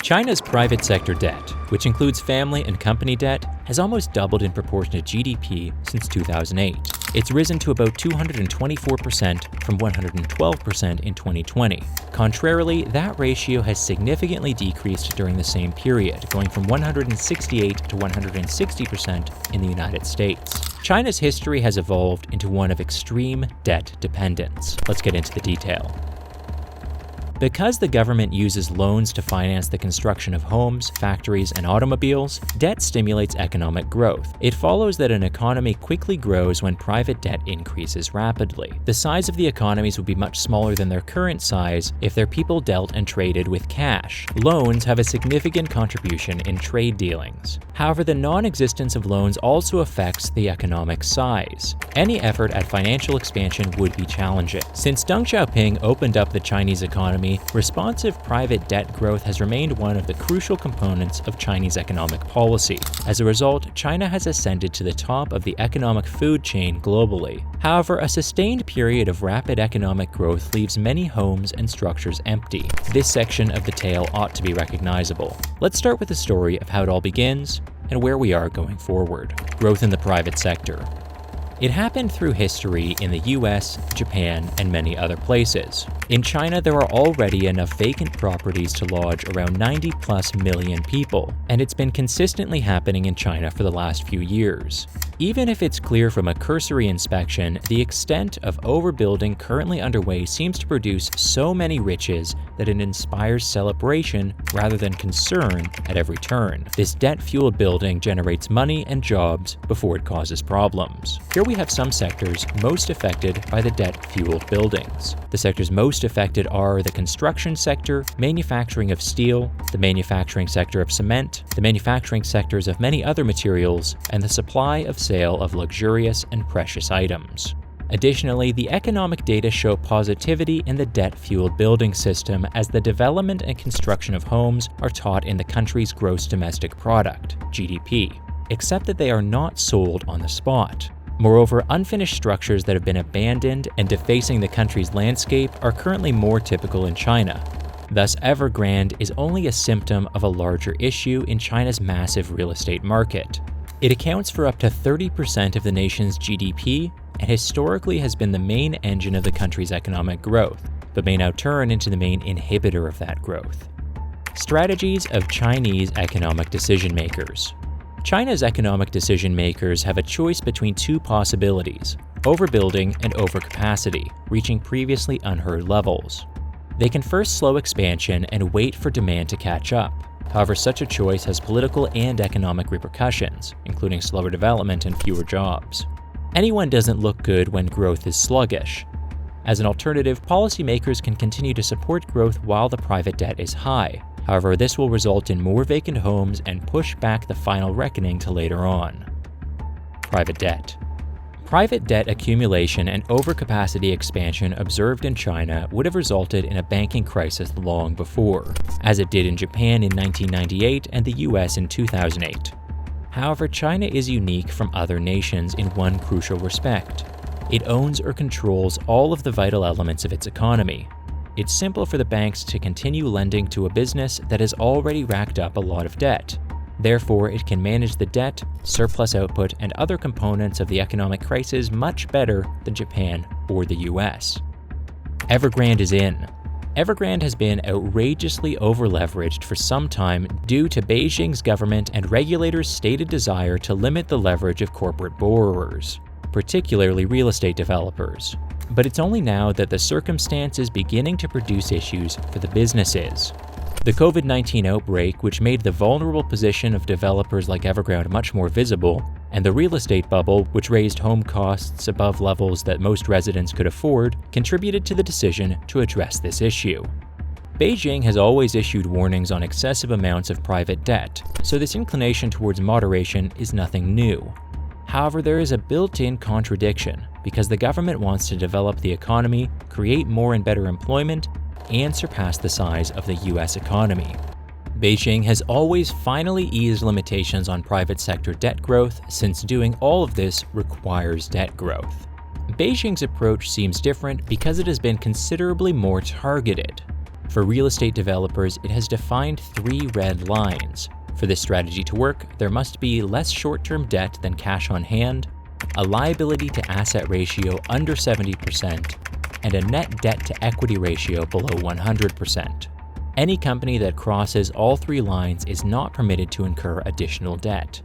China's private sector debt, which includes family and company debt, has almost doubled in proportion to GDP since 2008. It's risen to about 224% from 112% in 2020. Contrarily, that ratio has significantly decreased during the same period, going from 168 to 160% in the United States. China's history has evolved into one of extreme debt dependence. Let's get into the detail. Because the government uses loans to finance the construction of homes, factories, and automobiles, debt stimulates economic growth. It follows that an economy quickly grows when private debt increases rapidly. The size of the economies would be much smaller than their current size if their people dealt and traded with cash. Loans have a significant contribution in trade dealings. However, the non-existence of loans also affects the economic size. Any effort at financial expansion would be challenging. Since Deng Xiaoping opened up the Chinese economy, responsive private debt growth has remained one of the crucial components of Chinese economic policy. As a result, China has ascended to the top of the economic food chain globally. However, a sustained period of rapid economic growth leaves many homes and structures empty. This section of the tale ought to be recognizable. Let's start with the story of how it all begins and where we are going forward. Growth in the private sector. It happened through history in the US, Japan, and many other places. In China, there are already enough vacant properties to lodge around 90+ million people, and it's been consistently happening in China for the last few years. Even if it's clear from a cursory inspection, the extent of overbuilding currently underway seems to produce so many riches that it inspires celebration rather than concern at every turn. This debt-fueled building generates money and jobs before it causes problems. Here we have some sectors most affected by the debt-fueled buildings. The sectors most affected are the construction sector, manufacturing of steel, the manufacturing sector of cement, the manufacturing sectors of many other materials, and the supply of sale of luxurious and precious items. Additionally, the economic data show positivity in the debt-fueled building system as the development and construction of homes are taught in the country's gross domestic product, GDP, except that they are not sold on the spot. Moreover, unfinished structures that have been abandoned and defacing the country's landscape are currently more typical in China. Thus, Evergrande is only a symptom of a larger issue in China's massive real estate market. It accounts for up to 30% of the nation's GDP and historically has been the main engine of the country's economic growth, but may now turn into the main inhibitor of that growth. Strategies of Chinese economic decision makers. China's economic decision makers have a choice between two possibilities: overbuilding and overcapacity, reaching previously unheard levels. They can first slow expansion and wait for demand to catch up. However, such a choice has political and economic repercussions, including slower development and fewer jobs. Anyone doesn't look good when growth is sluggish. As an alternative, policymakers can continue to support growth while the private debt is high. However, this will result in more vacant homes and push back the final reckoning to later on. Private debt. Private debt accumulation and overcapacity expansion observed in China would have resulted in a banking crisis long before, as it did in Japan in 1998 and the US in 2008. However, China is unique from other nations in one crucial respect. It owns or controls all of the vital elements of its economy. It's simple for the banks to continue lending to a business that has already racked up a lot of debt. Therefore, it can manage the debt, surplus output, and other components of the economic crisis much better than Japan or the US. Evergrande is in. Evergrande has been outrageously overleveraged for some time due to Beijing's government and regulators' stated desire to limit the leverage of corporate borrowers, particularly real estate developers. But it's only now that the circumstance is beginning to produce issues for the businesses. The COVID-19 outbreak, which made the vulnerable position of developers like Evergrande much more visible, and the real estate bubble, which raised home costs above levels that most residents could afford, contributed to the decision to address this issue. Beijing has always issued warnings on excessive amounts of private debt, so this inclination towards moderation is nothing new. However, there is a built-in contradiction because the government wants to develop the economy, create more and better employment, and surpass the size of the US economy. Beijing has always finally eased limitations on private sector debt growth, since doing all of this requires debt growth. Beijing's approach seems different because it has been considerably more targeted. For real estate developers, it has defined 3 red lines. For this strategy to work, there must be less short-term debt than cash on hand, a liability-to-asset ratio under 70%, and a net debt-to-equity ratio below 100%. Any company that crosses all 3 lines is not permitted to incur additional debt.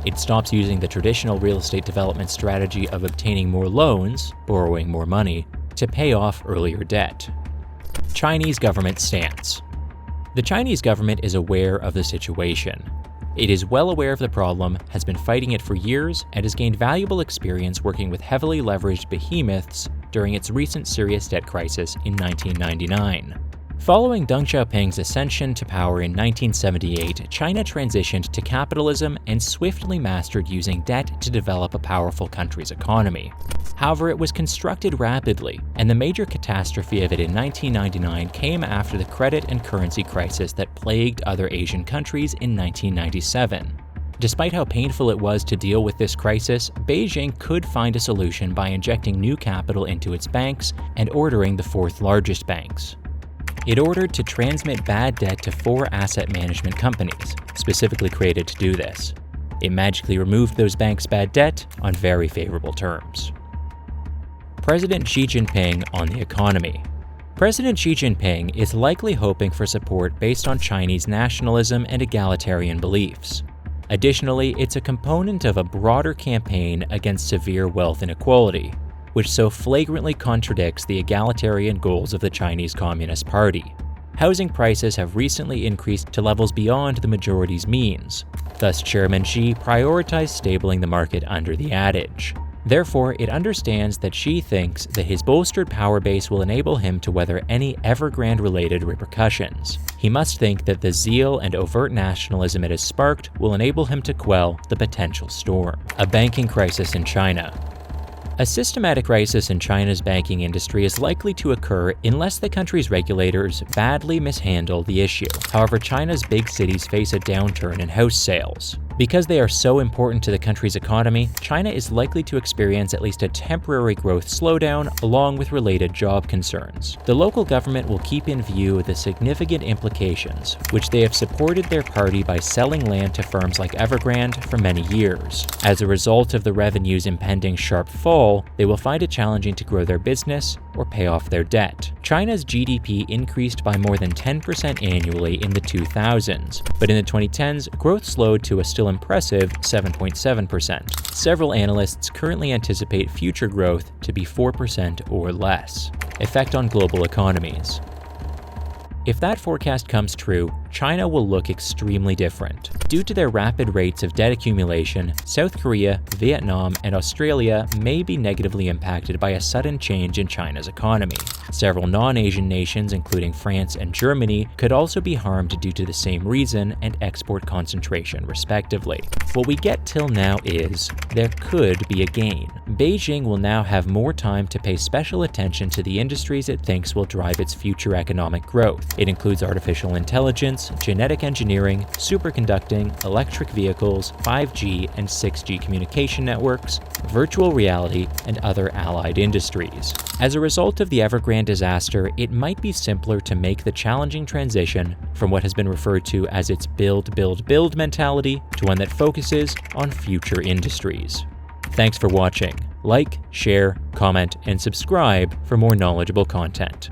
It stops using the traditional real estate development strategy of obtaining more loans, borrowing more money, to pay off earlier debt. Chinese government stance. The Chinese government is aware of the situation. It is well aware of the problem, has been fighting it for years, and has gained valuable experience working with heavily leveraged behemoths during its recent serious debt crisis in 1999. Following Deng Xiaoping's ascension to power in 1978, China transitioned to capitalism and swiftly mastered using debt to develop a powerful country's economy. However, it was constructed rapidly, and the major catastrophe of it in 1999 came after the credit and currency crisis that plagued other Asian countries in 1997. Despite how painful it was to deal with this crisis, Beijing could find a solution by injecting new capital into its banks and ordering the 4th largest banks. It ordered to transmit bad debt to 4 asset management companies, specifically created to do this. It magically removed those banks' bad debt on very favorable terms. President Xi Jinping on the economy. President Xi Jinping is likely hoping for support based on Chinese nationalism and egalitarian beliefs. Additionally, it's a component of a broader campaign against severe wealth inequality, which so flagrantly contradicts the egalitarian goals of the Chinese Communist Party. Housing prices have recently increased to levels beyond the majority's means. Thus, Chairman Xi prioritized stabling the market under the adage. Therefore, it understands that Xi thinks that his bolstered power base will enable him to weather any Evergrande-related repercussions. He must think that the zeal and overt nationalism it has sparked will enable him to quell the potential storm. A banking crisis in China. A systematic crisis in China's banking industry is likely to occur unless the country's regulators badly mishandle the issue. However, China's big cities face a downturn in house sales. Because they are so important to the country's economy, China is likely to experience at least a temporary growth slowdown along with related job concerns. The local government will keep in view the significant implications, which they have supported their party by selling land to firms like Evergrande for many years. As a result of the revenue's impending sharp fall, they will find it challenging to grow their business or pay off their debt. China's GDP increased by more than 10% annually in the 2000s, but in the 2010s, growth slowed to a still impressive 7.7%. Several analysts currently anticipate future growth to be 4% or less. Effect on global economies. If that forecast comes true, China will look extremely different. Due to their rapid rates of debt accumulation, South Korea, Vietnam, and Australia may be negatively impacted by a sudden change in China's economy. Several non-Asian nations, including France and Germany, could also be harmed due to the same reason and export concentration, respectively. What we get till now is, there could be a gain. Beijing will now have more time to pay special attention to the industries it thinks will drive its future economic growth. It includes artificial intelligence, genetic engineering, superconducting, electric vehicles, 5G and 6G communication networks, virtual reality, and other allied industries. As a result of the Evergrande disaster, it might be simpler to make the challenging transition from what has been referred to as its build, build, build mentality to one that focuses on future industries. Thanks for watching. Like, share, comment, and subscribe for more knowledgeable content.